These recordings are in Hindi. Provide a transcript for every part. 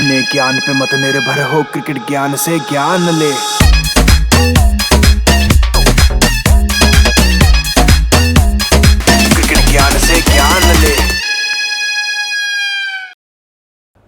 अपने ज्ञान पे मत निर्भर हो, क्रिकेट ज्ञान से ज्ञान ले। क्रिकेट ज्ञान से ज्ञान ले।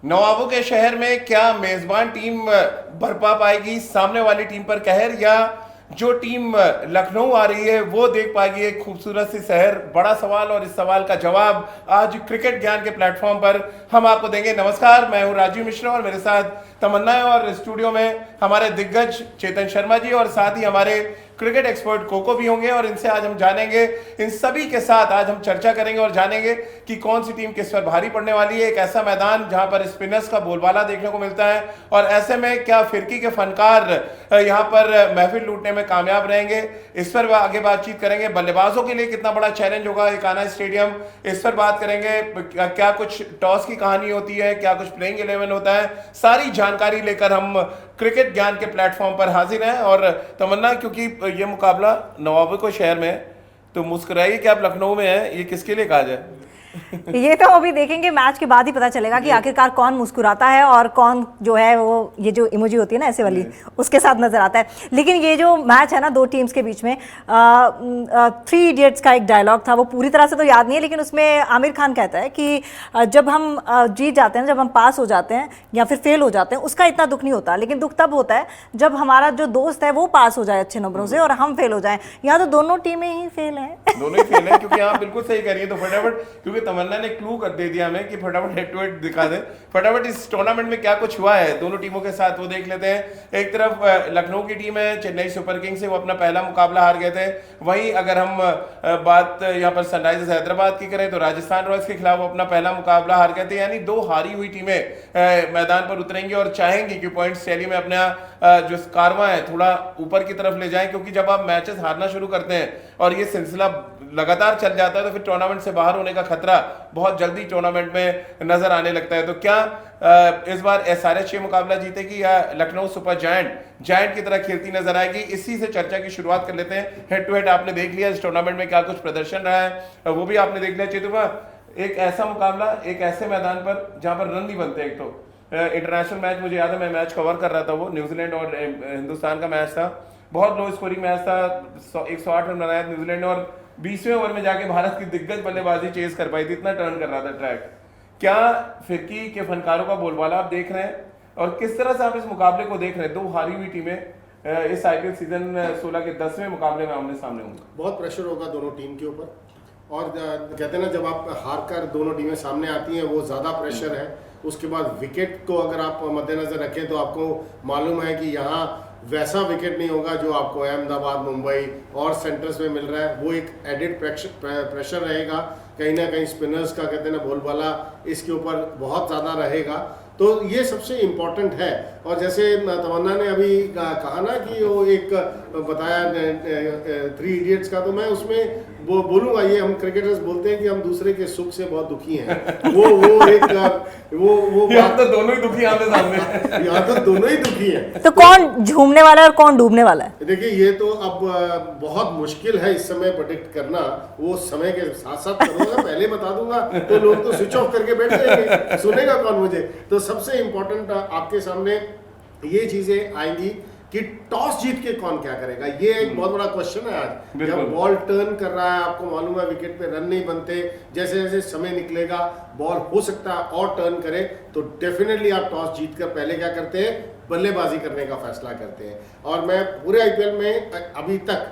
नवाबों के शहर में क्या मेजबान टीम बरपा पाएगी सामने वाली टीम पर कहर, या जो टीम लखनऊ आ रही है वो देख पाएगी एक खूबसूरत सी शहर? बड़ा सवाल, और इस सवाल का जवाब आज क्रिकेट ज्ञान के प्लेटफॉर्म पर हम आपको देंगे। नमस्कार, मैं हूं राजीव मिश्रा और मेरे साथ तमन्ना है, और स्टूडियो में हमारे दिग्गज चेतन शर्मा जी और साथ ही हमारे क्रिकेट एक्सपर्ट कोको भी होंगे, और इनसे आज हम जानेंगे, इन सभी के साथ आज हम चर्चा करेंगे और जानेंगे कि कौन सी टीम किस पर भारी पड़ने वाली है। एक ऐसा मैदान जहां पर स्पिनर्स का बोलबाला देखने को मिलता है, और ऐसे में क्या फिरकी के फनकार यहां पर महफिल लूटने में कामयाब रहेंगे, इस पर आगे बातचीत करेंगे। बल्लेबाजों के लिए कितना बड़ा चैलेंज होगा एकाना स्टेडियम, इस पर बात करेंगे। क्या कुछ टॉस की कहानी होती है, क्या कुछ प्लेइंग 11 होता है, सारी जानकारी लेकर हम क्रिकेट ज्ञान के प्लेटफॉर्म पर हाजिर हैं। और तमन्ना, क्योंकि ये मुकाबला नवाबों के शहर में है, तो मुस्कुराइए कि आप लखनऊ में हैं, ये किसके लिए कहा जाए? ये तो अभी देखेंगे, मैच के बाद ही पता चलेगा कि आखिरकार कौन मुस्कुराता है और कौन जो है वो ये जो इमोजी होती है ना ऐसे वाली, उसके साथ नजर आता है। लेकिन ये जो मैच है ना दो टीम्स के बीच में, 3 इडियट्स का एक डायलॉग था, वो पूरी तरह से तो याद नहीं है, लेकिन उसमें आमिर खान कहता है कि जब हम जीत जाते हैं, जब हम पास हो जाते हैं या फिर फेल हो जाते हैं, उसका इतना दुख नहीं होता, लेकिन दुख तब होता है जब हमारा जो दोस्त है वो पास हो जाए अच्छे नंबरों से और हम फेल हो जाएं। यहाँ तो दोनों टीमें ही फेल हैं। दोनों ही फेल हैं, क्योंकि आप बिल्कुल सही कह रही है। तो फटाफट, क्योंकि तमन्ना ने क्लू कर दे दिया हमें कि फटाफट हेड टू हेड दिखा दे, फटाफट इस टूर्नामेंट में क्या कुछ हुआ है दोनों टीमों के साथ वो देख लेते हैं। एक तरफ लखनऊ की टीम है, चेन्नई सुपर किंग्स से वो अपना पहला मुकाबला हार गए थे। वहीं अगर हम बात यहाँ पर सनराइजर्स हैदराबाद की करें तो राजस्थान रॉयल्स के खिलाफ अपना पहला मुकाबला हार गए थे। यानी 2 हारी हुई टीमें मैदान पर उतरेंगी और चाहेंगी कि पॉइंट्स टैली में अपना जो कारवां है थोड़ा ऊपर की तरफ ले जाएं, क्योंकि जब आप मैचेस हारना शुरू करते हैं और ये सिलसिला लगातार चल जाता है तो फिर टूर्नामेंट से बाहर होने का खतरा बहुत जल्दी टूर्नामेंट में नजर आने लगता है। तो क्या इस बार एसआरएच मुकाबला जीतेगी या लखनऊ सुपर जायंट की तरह खेलती नजर आएगी? इसी से चर्चा की शुरुआत कर लेते हैं। हेड टू हेड आपने देख लिया, इस टूर्नामेंट में क्या कुछ प्रदर्शन रहा है वो भी आपने देख लिया। चेतुभा, एक ऐसा मुकाबला एक ऐसे मैदान पर जहां पर रन नहीं बनते। एक तो इंटरनेशनल मैच, मुझे याद है मैं मैच कवर कर रहा था, वो न्यूजीलैंड और हिंदुस्तान का मैच था, बहुत लो स्कोरिंग मैच था। 108 रन बनाया न्यूजीलैंड ने, और 20वें ओवर में जाके भारत की दिग्गज बल्लेबाजी चेज कर पाई थी, इतना टर्न कर रहा था ट्रैक। क्या फिरकी के फनकारों का बोलबाला आप देख रहे हैं, और किस तरह से आप इस मुकाबले को देख रहे हैं? 2 हारी हुई टीमें इस आईपीएल सीजन 16 के 10वें मुकाबले में आमने सामने होंगे। बहुत प्रेशर होगा दोनों टीम के ऊपर, और कहते हैं ना, जब आप हार कर दोनों टीमें सामने आती हैं वो ज़्यादा प्रेशर है। उसके बाद विकेट को अगर आप मद्देनजर रखें तो आपको मालूम है कि यहाँ वैसा विकेट नहीं होगा जो आपको अहमदाबाद, मुंबई और सेंटर्स में मिल रहा है। वो एक एडिड प्रेशर रहेगा, कहीं ना कहीं स्पिनर्स का कहते हैं ना बोलबाला इसके ऊपर बहुत ज़्यादा रहेगा। तो ये सबसे इम्पोर्टेंट है। और जैसे तमन्ना ने अभी कहा ना कि वो एक बताया 3 इडियट्स का, तो मैं उसमें वो बोलूँगा, ये हम क्रिकेटर्स बोलते हैं कि हम दूसरे के सुख से बहुत दुखी हैं। वो एक वो यहाँ तो दोनों ही दुखी आमने सामने, यहाँ तो दोनों ही दुखी हैं। तो कौन झूमने वाला है और कौन डूबने वाला है? देखिए, ये तो अब बहुत मुश्किल है इस समय प्रेडिक्ट करना। वो समय के साथ साथ करूँगा, पहले बता दूंगा तो लोग तो स्विच ऑफ करके बैठ जाएंगे, सुनेगा कौन मुझे? तो सबसे इम्पोर्टेंट आपके सामने ये चीजें आएंगी कि टॉस जीत के कौन क्या करेगा। ये एक बहुत बड़ा क्वेश्चन है आज। जब बॉल टर्न कर रहा है, आपको मालूम है विकेट पे रन नहीं बनते, जैसे जैसे समय निकलेगा बॉल हो सकता है और टर्न करे, तो डेफिनेटली आप टॉस जीत कर पहले क्या करते हैं, बल्लेबाजी करने का फैसला करते हैं। और मैं पूरे आईपीएल में अभी तक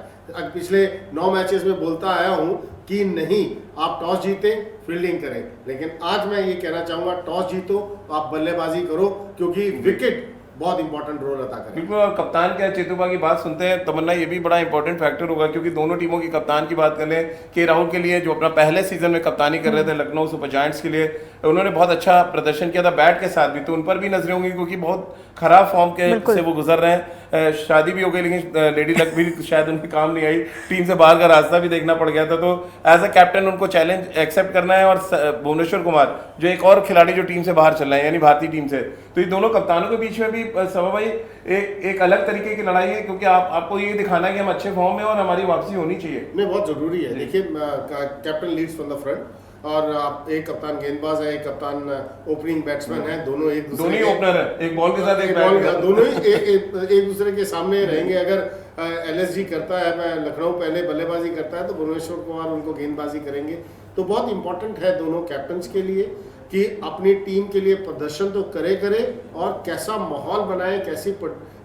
पिछले 9 मैचेस में बोलता आया हूँ कि नहीं, आप टॉस जीते फील्डिंग करें, लेकिन आज मैं ये कहना चाहूंगा, टॉस जीतो आप बल्लेबाजी करो, क्योंकि विकेट बहुत इंपॉर्टेंट रोल अदा करें। बिल्कुल। और कप्तान क्या चेतुबा की बात सुनते हैं तमन्ना, ये भी बड़ा इंपॉर्टेंट फैक्टर होगा, क्योंकि दोनों टीमों की कप्तान की बात करें, के राहुल के लिए जो अपना पहले सीजन में कप्तानी कर रहे थे लखनऊ सुपर जायंट्स के लिए, उन्होंने बहुत अच्छा प्रदर्शन किया था बैट के साथ भी, तो उन पर भी नजरें होंगी, क्योंकि बहुत खराब फॉर्म के से वो गुजर रहे हैं। शादी भी हो गई, लेकिन लेडी लक भी शायद उनके काम नहीं आई, टीम से बाहर का रास्ता भी देखना पड़ गया था। तो एज अ कैप्टन उनको चैलेंज एक्सेप्ट करना है। और भुवनेश्वर कुमार जो एक और खिलाड़ी जो टीम से बाहर चल रहे हैं, यानी भारतीय टीम से, तो ये दोनों कप्तानों के बीच में भी सवा भाई एक अलग तरीके की लड़ाई है, क्योंकि आपको ये दिखाना है कि हम अच्छे फॉर्म में और हमारी वापसी होनी चाहिए। नहीं, बहुत जरूरी है। देखिए, captain leads from the front. और आप एक कप्तान गेंदबाज है, एक कप्तान ओपनिंग बैट्समैन है, दोनों एक दूसरे दोनों ही ओपनर है, एक बॉल के साथ एक बॉल, बैट, दोनों ही एक दूसरे के सामने रहेंगे। अगर एलएसजी करता है, मैं लखनऊ पहले बल्लेबाजी करता है तो भुवनेश्वर कुमार उनको गेंदबाजी करेंगे। तो बहुत इंपॉर्टेंट है दोनों कैप्टन्स के लिए कि अपनी टीम के लिए प्रदर्शन तो करे और कैसा माहौल बनाएं,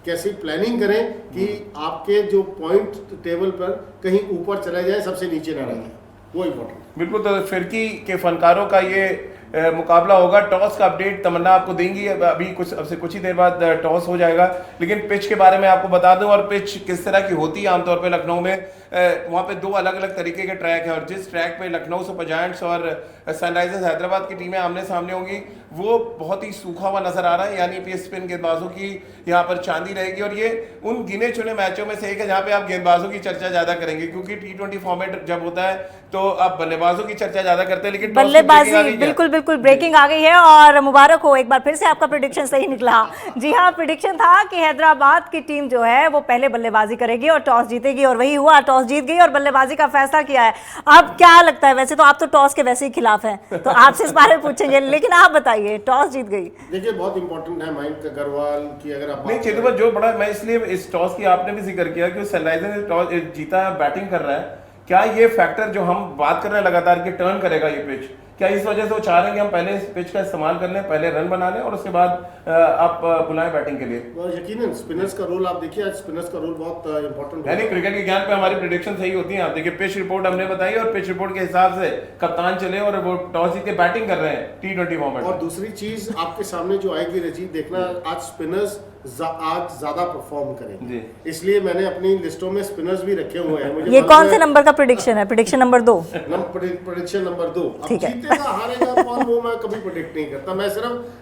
कैसी प्लानिंग करें कि आपके जो पॉइंट टेबल पर कहीं ऊपर चला जाए, सबसे नीचे ना रह जाए, वो इम्पोर्टेंट। बिल्कुल। तो फिरकी के फनकारों का ये मुकाबला होगा। टॉस का अपडेट तमन्ना आपको देंगी, अभी अब से कुछ ही देर बाद टॉस हो जाएगा। लेकिन पिच के बारे में आपको बता दूं, और पिच किस तरह की होती है आमतौर पे लखनऊ में, वहाँ पे 2 अलग अलग तरीके के ट्रैक है, और जिस ट्रैक पे लखनऊ सुपर जायंट्स और सनराइजर्स हैदराबाद की टीमें आमने सामने होंगी वो बहुत ही सूखा हुआ नजर आ रहा है, यानी कि स्पिन गेंदबाजों की यहाँ पर चांदी रहेगी। और ये उन गिने चुने मैचों में से एक है जहाँ पे आप गेंदबाजों की चर्चा ज्यादा करेंगे, क्योंकि T20 फॉर्मेट जब होता है तो आप बल्लेबाजों की चर्चा ज्यादा करते हैं, लेकिन बल्लेबाजी बिल्कुल ब्रेकिंग आ गई है। और मुबारक हो, एक बार फिर से आपका प्रेडिक्शन सही निकला। जी हाँ, प्रेडिक्शन था कि हैदराबाद की टीम जो है वो पहले बल्लेबाजी करेगी और टॉस जीतेगी, और वही हुआ, टॉस जीत गई और बल्लेबाजी का फैसला किया है। अब क्या लगता है, वैसे तो आप तो टॉस के वैसे ही खिलाफ हैं, तो आपसे इस बारे में पूछेंगे, लेकिन आप बताइए, टॉस जीत गई। देखिए बहुत इंपॉर्टेंट है मयंक अग्रवाल की, अगर आप नहीं चेतू, जो बड़ा मैं इसलिए इस टॉस की आपने भी जिक्र किया कि सनराइजर ने टॉस जीता है, बैटिंग कर रहा है, क्या ये फैक्टर जो हम बात कर रहे हैं लगातार कि टर्न करेगा ये पिच, क्या इस वजह से वो चाह रहे हैं कि हम पहले इस पिच का इस्तेमाल कर लें, पहले रन बना लें और उसके बाद आप बुलाएं बैटिंग के लिए? यकीनन स्पिनर्स का रोल आप देखिए, आज स्पिनर्स का रोल बहुत इंपॉर्टेंट है। यानी क्रिकेट के ज्ञान पे हमारी प्रेडिक्शन सही होती है। आप देखिए पिच रिपोर्ट हमने बताई और पिच रिपोर्ट के हिसाब से कप्तान चले और वो टॉस जीत के बैटिंग कर रहे हैं T20 फॉर्मेट। और दूसरी चीज आपके सामने जो आएगी रजीत, देखना आज स्पिनर्स आज ज्यादा परफॉर्म करेंगे, इसलिए मैंने अपनी लिस्टों में स्पिनर्स भी रखे हुए हैं। मुझे ये कौन से नंबर का प्रेडिक्शन है? Prediction number 2? Prediction number 2। अब ठीक है। जीतेगा हारेगा कौन, वो मैं कभी प्रेडिक्ट नहीं करता।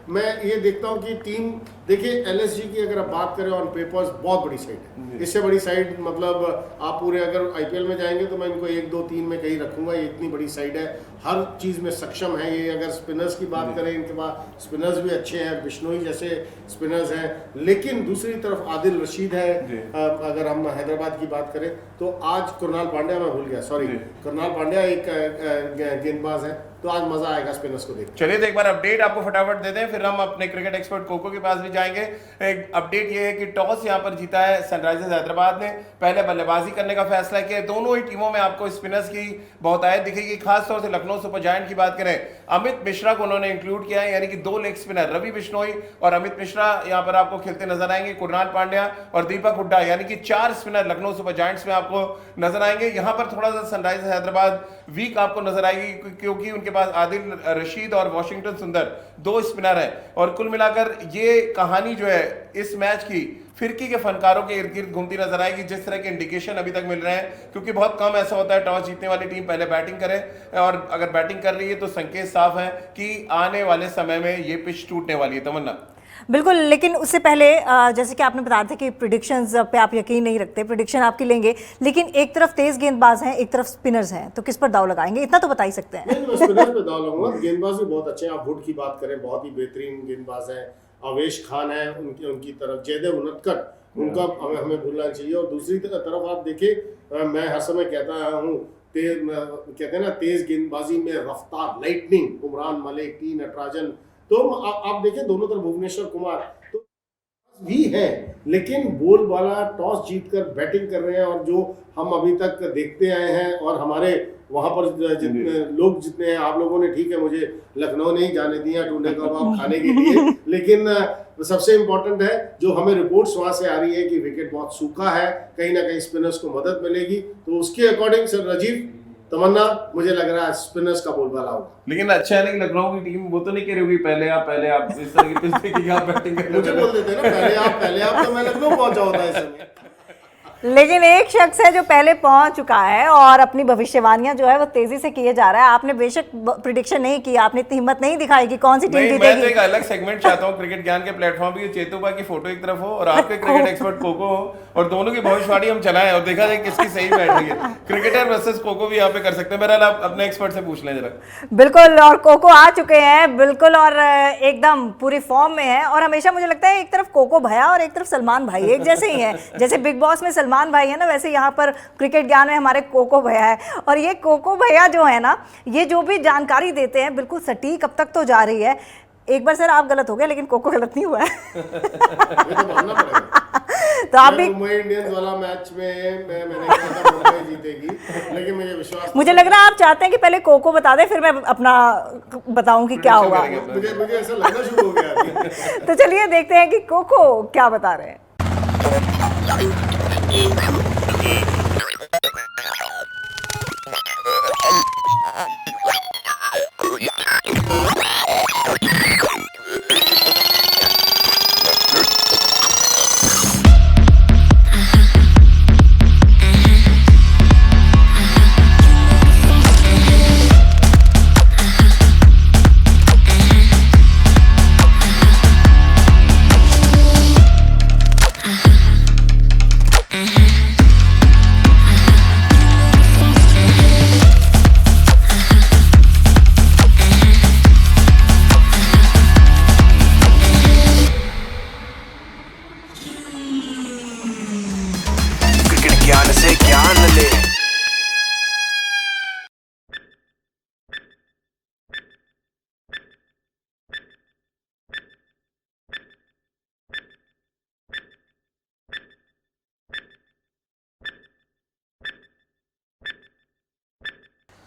मैं ये देखता हूँ कि टीम, देखिए एलएसजी की अगर आप बात करें ऑन पेपर्स बहुत बड़ी साइड है, इससे बड़ी साइड मतलब आप पूरे अगर आईपीएल में जाएंगे तो मैं इनको 1, 2, 3 में कहीं रखूंगा। ये इतनी बड़ी साइड है, हर चीज में सक्षम है ये। अगर स्पिनर्स की बात करें, इनके पास स्पिनर्स भी अच्छे हैं, बिश्नोई जैसे स्पिनर्स हैं, लेकिन दूसरी तरफ आदिल रशीद है। अगर हम हैदराबाद की बात करें तो आज कुरनाल पांड्या, मैं भूल गया, सॉरी, कुरनाल पांड्या एक गेंदबाज है, तो आज मजा आएगा स्पिनर्स को देख। चलिए तो एक बार अपडेट आपको फटाफट देते हैं, फिर हम अपने क्रिकेट एक्सपर्ट कोको के पास भी जाएंगे। एक अपडेट ये है कि टॉस यहां पर जीता है सनराइजर्स हैदराबाद ने, पहले बल्लेबाजी करने का फैसला किया। दोनों ही टीमों में आपको स्पिनर्स की बहुतायत दिखेगी, खासतौर से लखनऊ सुपर जायंट की बात करें, अमित मिश्रा को उन्होंने इंक्लूड किया है, यानी कि 2 लेग स्पिनर रवि बिश्नोई और अमित मिश्रा यहां पर आपको खेलते नजर आएंगे। कुरनाल पांड्या और दीपक हुड्डा, यानी कि 4 स्पिनर लखनऊ सुपर जायंट्स में आपको नजर आएंगे। यहां पर थोड़ा सा सनराइजर्स हैदराबाद वीक आपको नजर आएगी, क्योंकि उनके पास आदिल रशीद और वॉशिंगटन सुंदर 2 स्पिनर हैं। और कुल मिलाकर ये कहानी जो है इस मैच की फिरकी के फनकारों के इर्द गिर्द घूमती नजर आएगी, जिस तरह के इंडिकेशन अभी तक मिल रहे हैं, क्योंकि बहुत कम ऐसा होता है टॉस जीतने वाली टीम पहले बैटिंग करे, और अगर बैटिंग कर रही है तो संकेत साफ है कि आने वाले समय में ये पिच टूटने वाली है। तमन्ना बिल्कुल, लेकिन उससे पहले जैसे कि आपने बताया था कि प्रेडिक्शंस पे आप यकीन नहीं रखते, प्रेडिक्शन आपकी लेंगे, लेकिन एक तरफ तेज गेंदबाज हैं, एक तरफ स्पिनर्स हैं, तो किस पर दाव लगाएंगे? इतना तो बता ही सकते हैं। नहीं, स्पिनर्स पे दाव लगाऊंगा। गेंदबाज भी बहुत अच्छे हैं। आप वुड की बात करें, बहुत ही बेहतरीन गेंदबाज हैं। अवेश खान है उनकी तरफ, जयदेव उनटकट, उनका हमें भूलना चाहिए। और दूसरी तरफ आप देखिए, मैं हर समय कहता हूँ, कहते हैं ना तेज गेंदबाजी में रफ्तार, लाइटनिंग, उमरान मलिक, टी नटराजन, तो आप देखें दोनों तरफ भुवनेश्वर कुमार तो भी है, लेकिन बोल वाला टॉस जीतकर बैटिंग कर रहे हैं। और जो हम अभी तक देखते आए हैं, और हमारे वहां पर जितने हैं, आप लोगों ने, ठीक है, मुझे लखनऊ नहीं जाने दिया टूने कबाब खाने के लिए, लेकिन सबसे इंपॉर्टेंट है जो हमें रिपोर्ट्स वहां से आ रही है कि विकेट बहुत सूखा है, कहीं ना कहीं स्पिनर्स को मदद मिलेगी, तो उसके अकॉर्डिंग सर राजीव, तमन्ना, मुझे लग रहा है स्पिनर्स का बोलबाला होगा। लेकिन अच्छा है कि लखनऊ की टीम वो तो नहीं कह रही होगी पहले आप इस तरह की पिच पे कि आप बैटिंग कर, मुझे बोल देते हैं ना पहले आप, तो मैं लखनऊ पहुंचा होता है इस समय। लेकिन एक शख्स है जो पहले पहुंच चुका है और अपनी भविष्यवाणियां जो है वो तेजी से किए जा रहा है। आपने बेशक प्रेडिक्शन नहीं की, आपने इतनी हिम्मत नहीं दिखाई कि कौन सी टीम जीतेगी। मैं तो एक अलग सेगमेंट चाहता हूं क्रिकेट ज्ञान के प्लेटफॉर्म पे, चेतू भाई की फोटो एक तरफ हो और आपके क्रिकेट एक्सपर्ट कोको हो, और दोनों की भविष्यवाणी हम चलाएं और देखा जाए किसकी सही बैठ रही है। क्रिकेटर वर्सेस कोको भी यहाँ पे कर सकते हैं। बहरहाल आप अपने एक्सपर्ट से पूछ लें जरा। बिल्कुल, और कोको आ चुके हैं बिल्कुल, और एकदम पूरी फॉर्म में है। और हमेशा मुझे लगता है एक तरफ कोको भैया और एक तरफ सलमान भाई एक जैसे ही है, जैसे बिग बॉस में सलमान भाई है ना, वैसे यहाँ पर क्रिकेट ज्ञान में हमारे कोको भैया है। और ये कोको भैया जो है ना, ये जो भी जानकारी देते हैं बिल्कुल सटीक अब तक तो जा रही है। एक बार सर आप गलत हो गए, लेकिन कोको गलत नहीं हुआ है। ये तो मानना पड़ेगा। तो आप भी, मुंबई इंडियंस वाला मैच में मैंने कहा था मुंबई जीतेगी, लेकिन मुझे विश्वास, मुझे लग रहा है आप चाहते हैं कि पहले कोको बता दें, फिर मैं अपना बताऊं कि क्या होगा। मुझे ऐसा लगना शुरू हो गया अभी। तो चलिए देखते हैं कि कोको क्या बता रहे हैं। क्रिकेट ज्ञान से ज्ञान ले।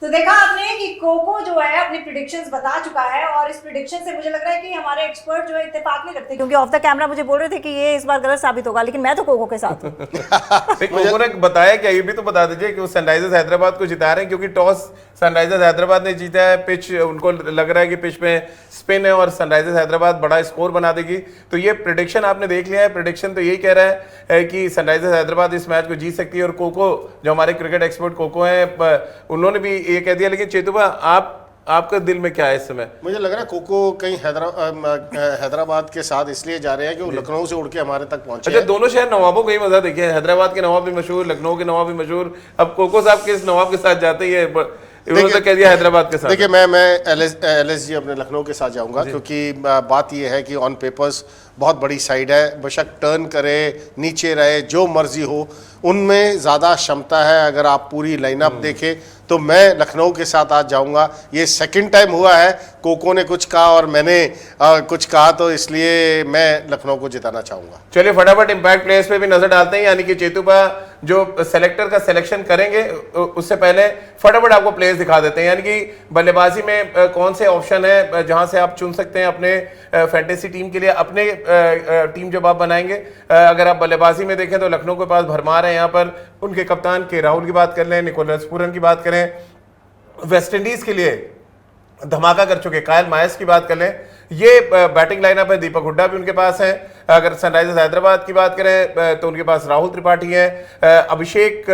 तो देखा आपने कि कोको जो है अपनी प्रिडिक्शंस बता चुका है, और इस प्रिडिक्शन से मुझे लग रहा है कि हमारे एक्सपर्ट जो है इत्तेफाक नहीं रखते, क्योंकि ऑफ द कैमरा मुझे बोल रहे थे कि ये इस बार गलत साबित होगा, लेकिन मैं तो कोको के साथ हूं। कोको ने बताया क्या, ये भी तो बता दीजिए कि वो सनराइजर्स हैदराबाद को जिता रहे हैं, क्योंकि टॉस सनराइजर्स हैदराबाद ने जीता है। पिच उनको लग रहा है कि पिच में स्पिन है और सनराइजर्स हैदराबाद बड़ा स्कोर बना देगी। तो ये प्रिडिक्शन आपने देख लिया है। प्रिडिक्शन तो यही कह रहा है कि सनराइजर्स हैदराबाद इस मैच को जीत सकती है। और कोको जो हमारे क्रिकेट एक्सपर्ट कोको हैं, उन्होंने भी ये कह दिया। लेकिन चेतुभा, आपका दिल में क्या है इस समय? मुझे लग रहा है कोको कहीं हैदराबाद के साथ इसलिए जा रहे हैं कि वो लखनऊ से उड़ के हमारे तक पहुंचे। अच्छा, दोनों शहर नवाबों का ही मजा देखिए। हैदराबाद के नवाब भी मशहूर, लखनऊ के नवाब भी मशहूर। अब कोको साहब किस नवाब के साथ जाते ही है, उन्होंने तो कह दिया हैदराबाद के साथ। देखिए, मैं LSG अपने लखनऊ के साथ जाऊंगा, क्योंकि बात यह है कि ऑन पेपर्स बहुत बड़ी साइड है, बेशक टर्न करे, नीचे रहे, जो मर्जी हो, उनमें ज़्यादा क्षमता है। अगर आप पूरी लाइनअप देखें तो मैं लखनऊ के साथ आज जाऊंगा। ये सेकंड टाइम हुआ है, कोको ने कुछ कहा और मैंने कुछ कहा, तो इसलिए मैं लखनऊ को जिताना चाहूंगा। चलिए फटाफट इंपैक्ट प्लेयर्स पे भी नजर डालते हैं। यानी कि चेतुभा जो सेलेक्टर का सिलेक्शन करेंगे उससे पहले फटाफट आपको प्लेयर्स दिखा देते हैं। यानी कि बल्लेबाजी में कौन से ऑप्शन है जहां से आप चुन सकते हैं अपने फैंटेसी टीम के लिए। अपने टीम जब आप बनाएंगे, अगर आप बल्लेबाजी में देखें तो लखनऊ के पास भरमार है। यहाँ पर उनके कप्तान के राहुल की बात कर लें, निकोलस पूरन की बात करें, वेस्ट इंडीज के लिए धमाका कर चुके कायल मायस की बात कर लें, ये बैटिंग लाइनअप है। दीपक हुड्डा भी उनके पास है। अगर सनराइजर्स हैदराबाद की बात करें तो उनके पास राहुल त्रिपाठी है, अभिषेक,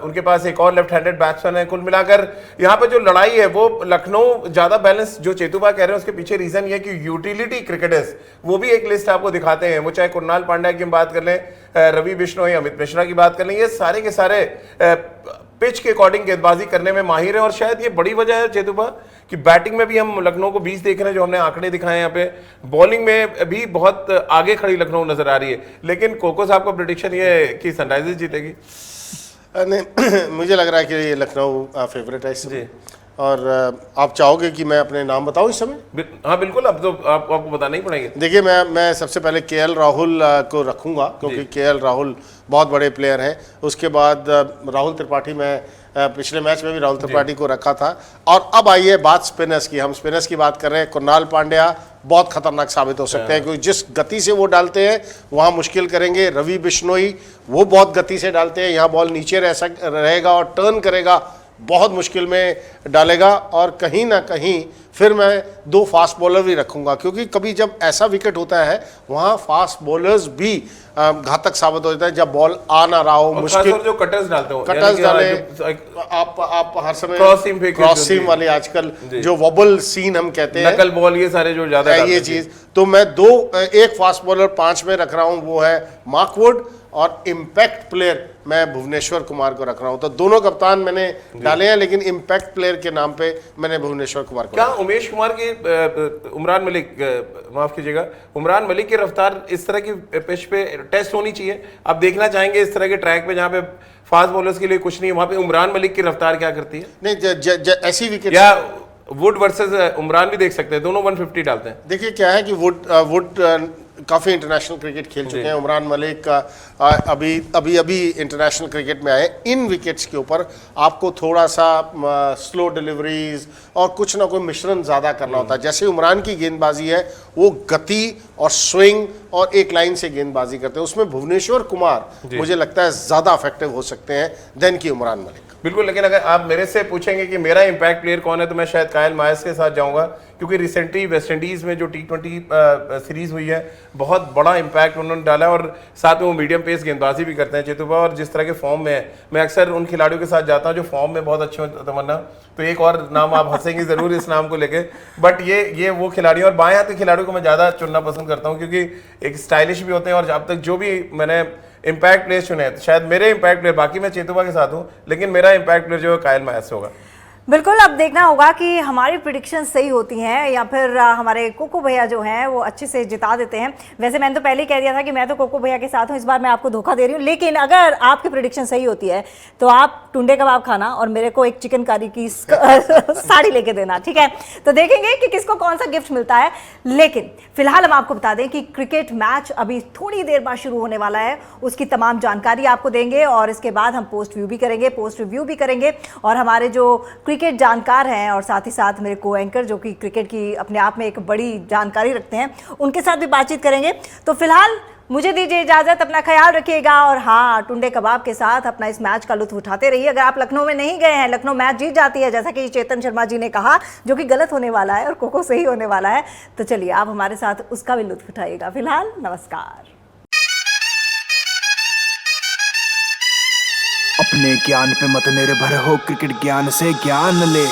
उनके पास एक और लेफ्ट हैंडेड बैट्समैन है। कुल मिलाकर यहाँ पे जो लड़ाई है वो लखनऊ ज्यादा बैलेंस, जो चेतुभा कह रहे हैं उसके पीछे रीजन ये कि यूटिलिटी क्रिकेटर्स, वो भी एक लिस्ट आपको दिखाते हैं। वो चाहे कुणाल पांड्या की हम बात कर लें, रवि बिश्नोई, अमित मिश्रा की बात कर लें, ये सारे के सारे पिच के अकॉर्डिंग गेंदबाजी करने में माहिर है। और शायद ये बड़ी वजह है चेतुभा कि बैटिंग में भी हम लखनऊ को 20 देख रहे हैं, जो हमने आंकड़े दिखाए हैं यहाँ पे। बॉलिंग में भी बहुत आगे खड़ी लखनऊ नजर आ रही है। लेकिन कोको साहब का प्रेडिक्शन ये है कि सनराइजर्स जीतेगी। नहीं, मुझे लग रहा है कि ये लखनऊ फेवरेट है इस समय। और आप चाहोगे कि मैं अपने नाम बताऊं इस समय? हाँ बिल्कुल, अब तो आपको बताना ही पड़ेंगे। देखिए, मैं सबसे पहले KL राहुल को रखूंगा, क्योंकि KL राहुल बहुत बड़े प्लेयर हैं। उसके बाद राहुल त्रिपाठी, मैं पिछले मैच में भी राहुल त्रिपाठी को रखा था। और अब आइए बात स्पिनर्स की। हम स्पिनर्स की बात कर रहे हैं। कुणाल पांड्या बहुत खतरनाक साबित हो सकते हैं, क्योंकि जिस गति से वो डालते हैं वहाँ मुश्किल करेंगे। रवि बिश्नोई, वो बहुत गति से डालते हैं, यहाँ बॉल नीचे रहेगा और टर्न करेगा, बहुत मुश्किल में डालेगा। और कहीं ना कहीं फिर मैं 2 फास्ट बॉलर भी रखूंगा, क्योंकि कभी जब ऐसा विकेट होता है वहाँ फास्ट बॉलर्स भी घातक साबित हो जाता है, जब बॉल आ ना रहा हो। मुश्किल जो कटर्स डालते हो, कटर्स डाले, आप हर समय क्रॉस सीम वाले आजकल जो वॉबल सीन हम कहते हैं, नकल बॉल, ये सारे जो ज्यादा ये चीज। तो मैं एक फास्ट बॉलर 5 में रख रहा हूँ, वो है मार्क वुड। और इम्पैक्ट प्लेयर मैं भुवनेश्वर कुमार को रख रहा हूं। तो दोनों कप्तान मैंने डाले हैं, लेकिन इम्पैक्ट प्लेयर के नाम पे मैंने भुवनेश्वर कुमार को क्या उमेश कुमार की उमरान मलिक, माफ कीजिएगा, उमरान मलिक की रफ्तार इस तरह की पिच पे टेस्ट होनी चाहिए? आप देखना चाहेंगे इस तरह के ट्रैक पे जहाँ पे फास्ट बॉलर्स के लिए कुछ नहीं है, वहां पे उमरान मलिक की रफ्तार क्या करती है? नहीं, ऐसी विकेट या वुड वर्सेस उमरान भी देख सकते हैं, दोनों 150 डालते हैं। देखिए क्या है कि वुड काफ़ी इंटरनेशनल क्रिकेट खेल चुके हैं। उमरान मलिक का अभी इंटरनेशनल क्रिकेट में आए। इन विकेट्स के ऊपर आपको थोड़ा सा स्लो डिलीवरीज और कुछ ना कोई मिश्रण ज़्यादा करना होता है। जैसे उमरान की गेंदबाजी है वो गति और स्विंग और एक लाइन से गेंदबाजी करते हैं, उसमें भुवनेश्वर कुमार मुझे लगता है ज़्यादा इफेक्टिव हो सकते हैं देन की उमरान मलिक। बिल्कुल, लेकिन अगर आप मेरे से पूछेंगे कि मेरा इम्पैक्ट प्लेयर कौन है, तो मैं शायद कायल मायस के साथ जाऊंगा, क्योंकि रिसेंटली वेस्ट इंडीज़ में जो T20 सीरीज़ हुई है बहुत बड़ा इम्पैक्ट उन्होंने डाला, और साथ में वो मीडियम पेस गेंदबाजी भी करते हैं चेतुबा, और जिस तरह के फॉर्म में है, मैं अक्सर उन खिलाड़ियों के साथ जाता हूँ जो फॉर्म में बहुत अच्छे होते। तमन्ना, तो एक और नाम आप हंसेंगे ज़रूर इस नाम को लेके, बट ये वो खिलाड़ी, और बाएं हाथ के खिलाड़ियों को मैं ज़्यादा चुनना पसंद करता हूँ, क्योंकि एक स्टाइलिश भी होते हैं। और अब तक जो भी मैंने इम्पैक्ट प्लेयर चुने हैं, शायद मेरे इम्पैक्ट प्लेयर, बाकी मैं चेतुबा के साथ हूँ, लेकिन मेरा इम्पैक्ट प्लेयर जो है कायल मायस होगा। बिल्कुल, अब देखना होगा कि हमारी प्रिडिक्शन सही होती हैं या फिर हमारे कोको भैया जो हैं वो अच्छे से जिता देते हैं। वैसे मैंने तो पहले ही कह दिया था कि मैं तो कोको भैया के साथ हूँ, इस बार मैं आपको धोखा दे रही हूँ, लेकिन अगर आपकी प्रिडिक्शन सही होती है तो आप टुंडे कबाब खाना और मेरे को एक चिकन कारी की साड़ी लेके देना, ठीक है? तो देखेंगे कि किसको कौन सा गिफ्ट मिलता है। लेकिन फिलहाल हम आपको बता दें कि क्रिकेट मैच अभी थोड़ी देर बाद शुरू होने वाला है, उसकी तमाम जानकारी आपको देंगे, और इसके बाद हम पोस्ट रिव्यू भी करेंगे, और हमारे जो क्रिकेट जानकार हैं और साथ ही साथ मेरे को एंकर जो कि क्रिकेट की अपने आप में एक बड़ी जानकारी रखते हैं, उनके साथ भी बातचीत करेंगे। तो फिलहाल मुझे दीजिए इजाजत, अपना ख्याल रखिएगा, और हाँ, टुंडे कबाब के साथ अपना इस मैच का लुत्फ उठाते रहिए। अगर आप लखनऊ में नहीं गए हैं, लखनऊ मैच जीत जाती है जैसा कि चेतन शर्मा जी ने कहा, जो कि गलत होने वाला है और कोको सही होने वाला है, तो चलिए आप हमारे साथ उसका भी लुत्फ उठाइएगा। फिलहाल नमस्कार। अपने ज्ञान पे मत निर्भर हो, क्रिकेट ज्ञान से ज्ञान ले।